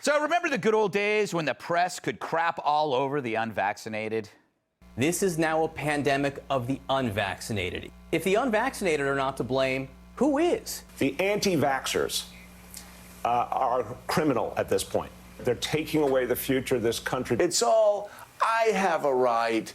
So remember the good old days when the press could crap all over the unvaccinated? This is now a pandemic of the unvaccinated. If the unvaccinated are not to blame, who is? The anti-vaxxers are criminal at this point. They're taking away the future of this country. It's all, I have a right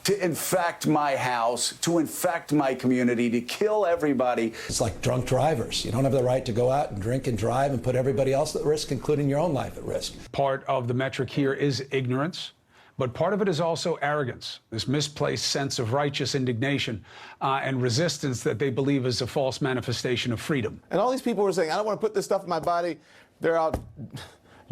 to infect my house, to infect my community, to kill everybody. It's like drunk drivers. You don't have the right to go out and drink and drive and put everybody else at risk, including your own life at risk. Part of the metric here is ignorance, but part of it is also arrogance, this misplaced sense of righteous indignation and resistance that they believe is a false manifestation of freedom. And all these people were saying, I don't want to put this stuff in my body. They're out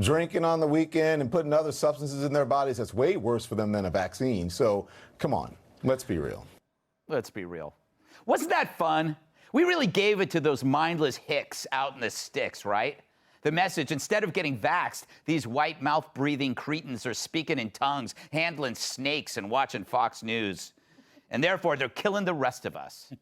drinking on the weekend and putting other substances in their bodies. That's way worse for them than a vaccine. So come on, let's be real. Let's be real. Wasn't that fun? We really gave it to those mindless hicks out in the sticks, right? The message, instead of getting vaxxed, these white mouth-breathing cretins are speaking in tongues, handling snakes, and watching Fox News. And therefore, they're killing the rest of us.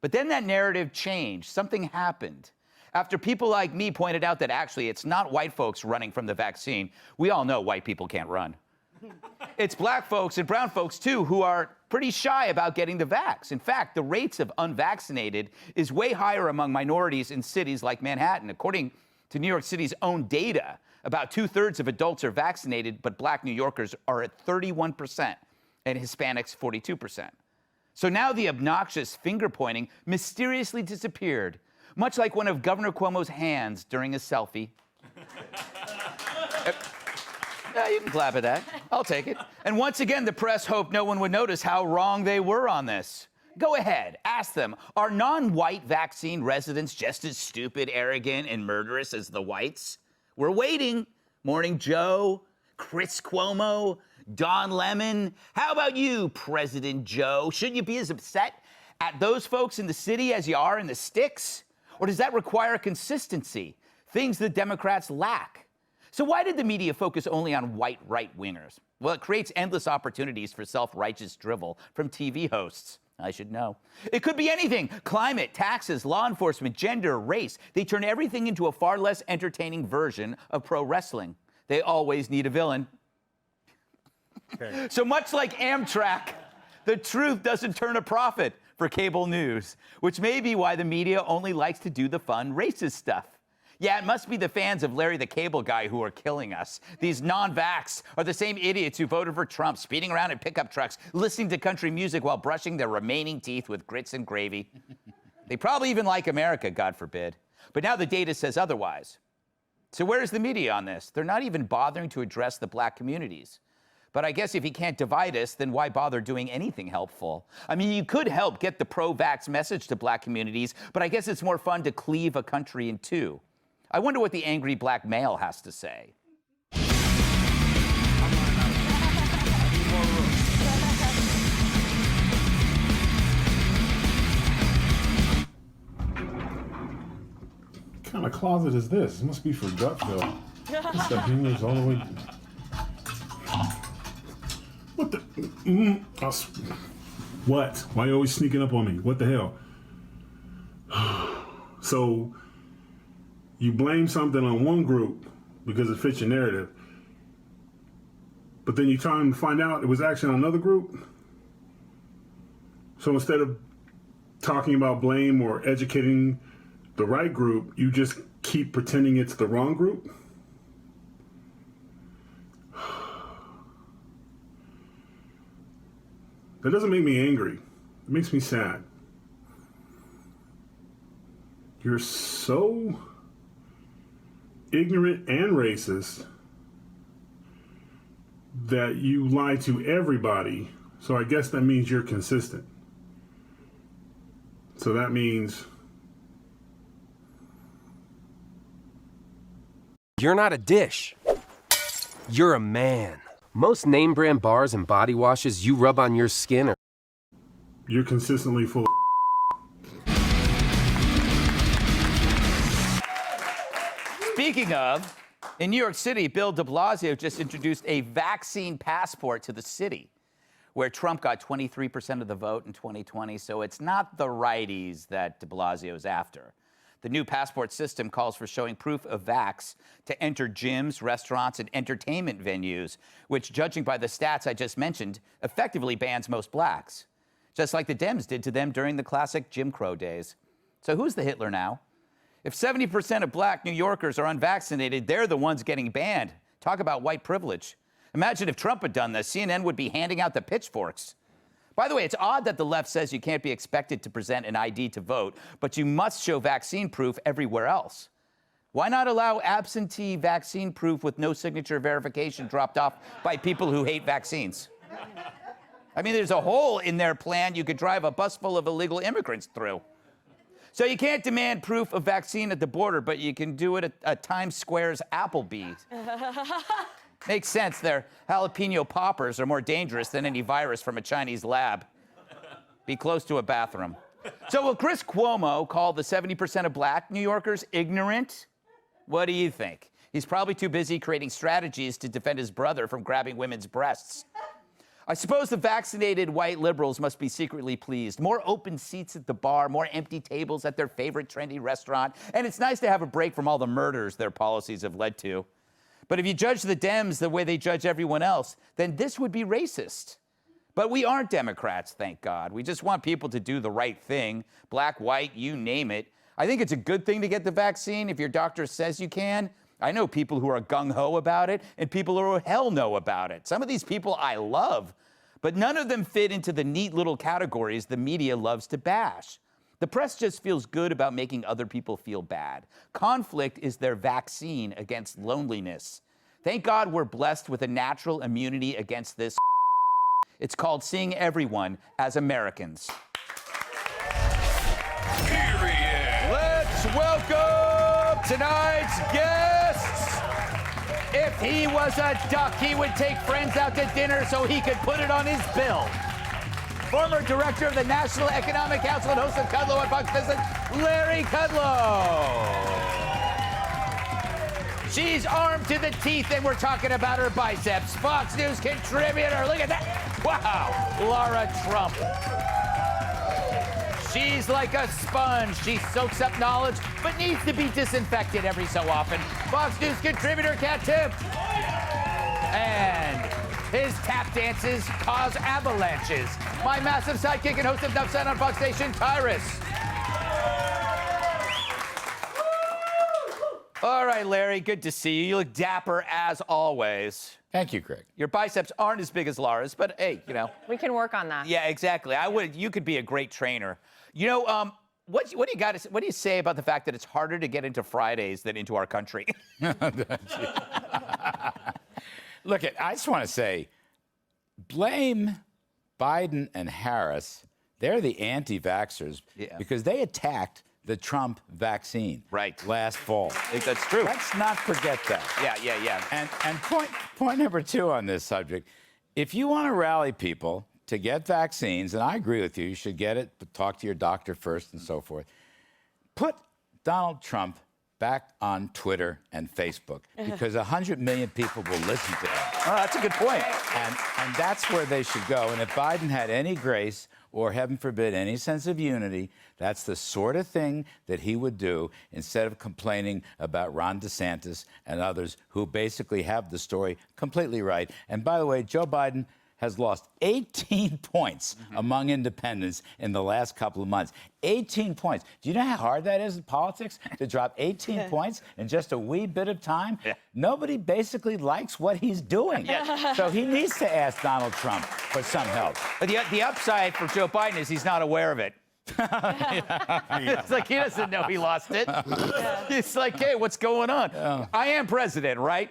But then that narrative changed. Something happened. After people like me pointed out that actually it's not white folks running from the vaccine. We all know white people can't run. It's black folks and brown folks, too, who are pretty shy about getting the vax. In fact, the rates of unvaccinated is way higher among minorities in cities like Manhattan. According to New York City's own data, about 2/3 of adults are vaccinated, but black New Yorkers are at 31% and Hispanics 42%. So now the obnoxious finger-pointing mysteriously disappeared, much like one of Governor Cuomo's hands during a selfie. You can clap at that. I'll take it. And once again, the press hoped no one would notice how wrong they were on this. Go ahead, ask them, are non-white vaccine residents just as stupid, arrogant, and murderous as the whites? We're waiting. Morning Joe, Chris Cuomo, Don Lemon. How about you, President Joe? Shouldn't you be as upset at those folks in the city as you are in the sticks? Or does that require consistency, things the Democrats lack? So why did the media focus only on white right-wingers? Well, it creates endless opportunities for self-righteous drivel from TV hosts. I should know. It could be anything. Climate, taxes, law enforcement, gender, race. They turn everything into a far less entertaining version of pro wrestling. They always need a villain. Okay. So much like Amtrak, the truth doesn't turn a profit for cable news, which may be why the media only likes to do the fun racist stuff. Yeah, it must be the fans of Larry the Cable Guy who are killing us. These non-vax are the same idiots who voted for Trump, speeding around in pickup trucks, listening to country music while brushing their remaining teeth with grits and gravy. They probably even like America, God forbid. But now the data says otherwise. So where's the media on this? They're not even bothering to address the black communities. But I guess if you can't divide us, then why bother doing anything helpful? I mean, you could help get the pro-vax message to black communities, but I guess it's more fun to cleave a country in two. I wonder what the angry black male has to say. What kind of closet is this? It must be for gut fill. It's the hangers all the way. What the? What? Why are you always sneaking up on me? What the hell? So, you blame something on one group because it fits your narrative, but then you try and find out it was actually on another group. So instead of talking about blame or educating the right group, you just keep pretending it's the wrong group. That doesn't make me angry. It makes me sad. You're so ignorant and racist that you lie to everybody. So I guess that means you're consistent. So that means you're not a dish. You're a man. Most name brand bars and body washes you rub on your skin are... You're consistently full of... Speaking of, in New York City, Bill de Blasio just introduced a vaccine passport to the city, where Trump got 23% of the vote in 2020, so it's not the righties that de Blasio's after. The new passport system calls for showing proof of vax to enter gyms, restaurants, and entertainment venues, which, judging by the stats I just mentioned, effectively bans most blacks, just like the Dems did to them during the classic Jim Crow days. So who's the Hitler now? If 70% of black New Yorkers are unvaccinated, they're the ones getting banned. Talk about white privilege. Imagine if Trump had done this. CNN would be handing out the pitchforks. By the way, it's odd that the left says you can't be expected to present an ID to vote, but you must show vaccine proof everywhere else. Why not allow absentee vaccine proof with no signature verification dropped off by people who hate vaccines? I mean, there's a hole in their plan you could drive a bus full of illegal immigrants through. So you can't demand proof of vaccine at the border, but you can do it at Times Square's Applebee's. Makes sense. Their jalapeno poppers are more dangerous than any virus from a Chinese lab. Be close to a bathroom. So will Chris Cuomo call the 70% of black New Yorkers ignorant? What do you think? He's probably too busy creating strategies to defend his brother from grabbing women's breasts. I suppose the vaccinated white liberals must be secretly pleased. More open seats at the bar, more empty tables at their favorite trendy restaurant, and it's nice to have a break from all the murders their policies have led to. But if you judge the Dems the way they judge everyone else, then this would be racist. But we aren't Democrats, thank God. We just want people to do the right thing, black, white, you name it. I think it's a good thing to get the vaccine if your doctor says you can. I know people who are gung-ho about it and people who are hell no about it. Some of these people I love, but none of them fit into the neat little categories the media loves to bash. The press just feels good about making other people feel bad. Conflict is their vaccine against loneliness. Thank God we're blessed with a natural immunity against this. It's called seeing everyone as Americans. Period. Let's welcome tonight's guests. If he was a duck, he would take friends out to dinner so he could put it on his bill. Former director of the National Economic Council and host of Kudlow on Fox Business, Larry Kudlow. She's armed to the teeth, and we're talking about her biceps. Fox News contributor, look at that. Wow, Laura Trump. She's like a sponge. She soaks up knowledge, but needs to be disinfected every so often. Fox News contributor, Kat Tipp. And his tap dances cause avalanches. My massive sidekick and host of Nuff Said on Fox Station, Tyrus. All right, Larry, good to see you. You look dapper as always. Thank you, Greg. Your biceps aren't as big as Laura's, but hey, you know. We can work on that. Yeah, exactly. You could be a great trainer. You know, what do you say about the fact that it's harder to get into Fridays than into our country? Look, I just want to say, blame Biden and Harris. They're the anti-vaxxers because they attacked the Trump vaccine last fall. I think that's true. Let's not forget that. Yeah. And point number two on this subject, if you want to rally people to get vaccines, and I agree with you, you should get it, but talk to your doctor first and so forth. Put Donald Trump back on Twitter and Facebook because 100 million people will listen to him. Oh, that's a good point. And that's where they should go. And if Biden had any grace or, heaven forbid, any sense of unity, that's the sort of thing that he would do instead of complaining about Ron DeSantis and others who basically have the story completely right. And by the way, Joe Biden has lost 18 points among independents in the last couple of months. 18 points. Do you know how hard that is in politics to drop 18 points in just a wee bit of time? Yeah. Nobody basically likes what he's doing. So he needs to ask Donald Trump for some help. But the upside for Joe Biden is he's not aware of it. It's like he doesn't know he lost it. It's like, hey, what's going on? I am president, right?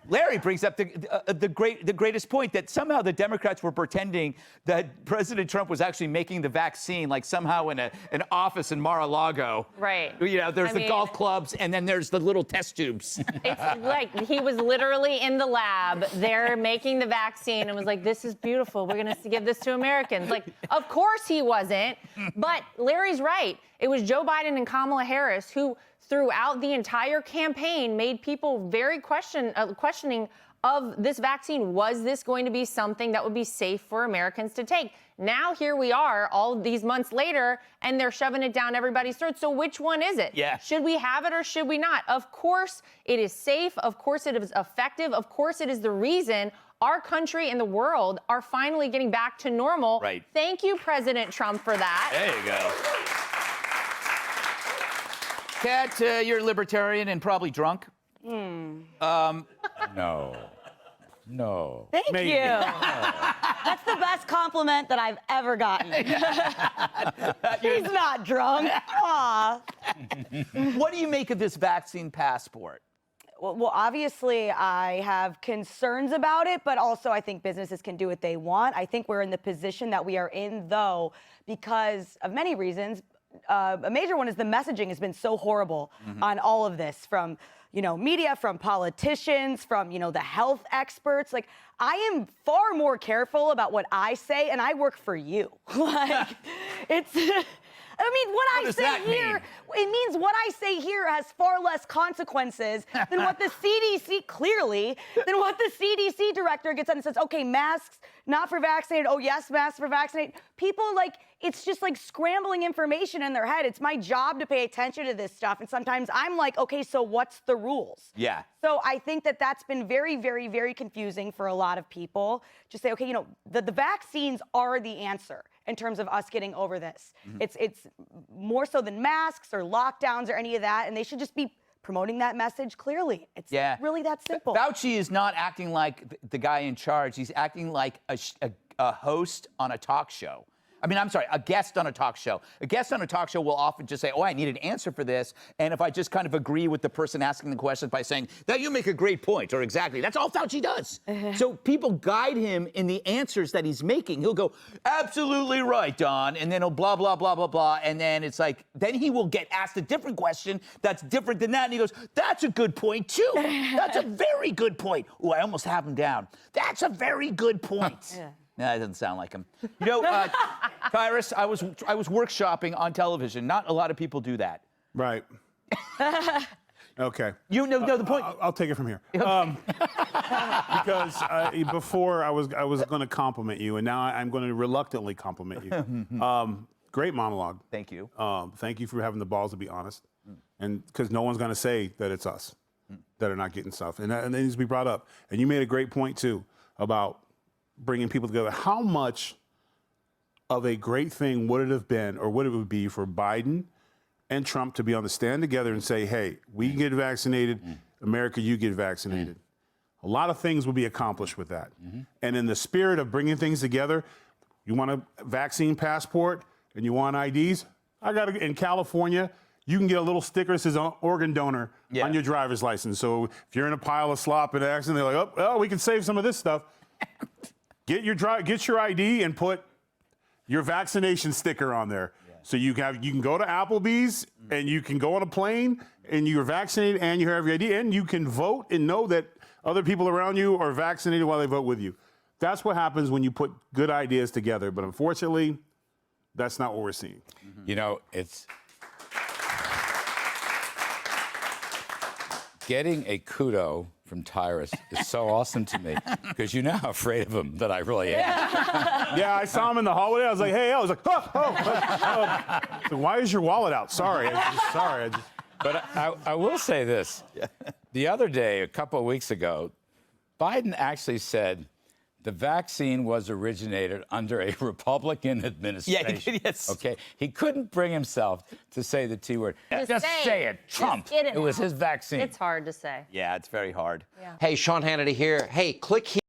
Larry brings up the greatest point, that somehow the Democrats were pretending that President Trump was actually making the vaccine, like somehow in an office in Mar-a-Lago. Right. You know, there's the golf clubs, and then there's the little test tubes. It's like he was literally in the lab there making the vaccine and was like, this is beautiful. We're going to give this to Americans. Like, of course he wasn't. But Larry's right. It was Joe Biden and Kamala Harris who, throughout the entire campaign, made people very questioning of this vaccine. Was this going to be something that would be safe for Americans to take? Now here we are all these months later, and they're shoving it down everybody's throat. So which one is it? Yeah. Should we have it or should we not? Of course it is safe. Of course it is effective. Of course it is the reason our country and the world are finally getting back to normal. Right. Thank you, President Trump, for that. There you go. Kat, you're a libertarian and probably drunk. No. Thank you. That's the best compliment that I've ever gotten. He's not drunk. Aw. What do you make of this vaccine passport? Well, obviously, I have concerns about it, but also I think businesses can do what they want. I think we're in the position that we are in, though, because of many reasons. A major one is the messaging has been so horrible on all of this, from media, from politicians, from the health experts. Like, I am far more careful about what I say, and I work for you. Like, it's. I mean, what I say here, it means what I say here has far less consequences than what the CDC, clearly, than what the CDC director gets on and says, okay, masks, not for vaccinated. Oh, yes, masks for vaccinated. People, it's just like scrambling information in their head. It's my job to pay attention to this stuff. And sometimes I'm like, okay, so what's the rules? Yeah. So I think that that's been very, very, very confusing for a lot of people. Just say, okay, the vaccines are the answer in terms of us getting over this. It's more so than masks or lockdowns or any of that, and they should just be promoting that message clearly. It's really that simple. Fauci is not acting like the guy in charge. He's acting like a host on a talk show. I mean, I'm sorry, a guest on a talk show. A guest on a talk show will often just say, oh, I need an answer for this. And if I just kind of agree with the person asking the question by saying, that you make a great point, or exactly, that's all Fauci does. So people guide him in the answers that he's making. He'll go, absolutely right, Don. And then he'll blah, blah, blah, blah, blah. And then it's like, then he will get asked a different question that's different than that. And he goes, that's a good point, too. That's a very good point. Oh, I almost have him down. That's a very good point. No, that doesn't sound like him. Tyrus, I was workshopping on television. Not a lot of people do that. Right. Okay. The point. I'll take it from here. Because before I was going to compliment you, and now I'm going to reluctantly compliment you. Great monologue. Thank you. Thank you for having the balls to be honest, and because no one's going to say that it's us that are not getting stuff, and that needs to be brought up. And you made a great point too about bringing people together. How much of a great thing would it have been, or would it would be, for Biden and Trump to be on the stand together and say, hey, we get vaccinated, America, you get vaccinated. A lot of things would be accomplished with that. And in the spirit of bringing things together, you want a vaccine passport and you want IDs? In California, you can get a little sticker that says organ donor on your driver's license. So if you're in a pile of slop and accident, they're like, oh, we can save some of this stuff. Get your ID and put your vaccination sticker on there. So you can go to Applebee's and you can go on a plane and you're vaccinated and you have your ID and you can vote and know that other people around you are vaccinated while they vote with you. That's what happens when you put good ideas together. But unfortunately, that's not what we're seeing. It's getting a kudo from Tyrus is so awesome to me, because you know how afraid of him that I really am. Yeah, I saw him in the hallway. I was like, hey, I was like, so why is your wallet out? Sorry. But I will say this. The other day, a couple of weeks ago, Biden actually said the vaccine was originated under a Republican administration. Yes. Okay? He couldn't bring himself to say the T word. Just say it. Trump. It was his vaccine. It's hard to say. Yeah, it's very hard. Hey, Sean Hannity here. Hey, click here.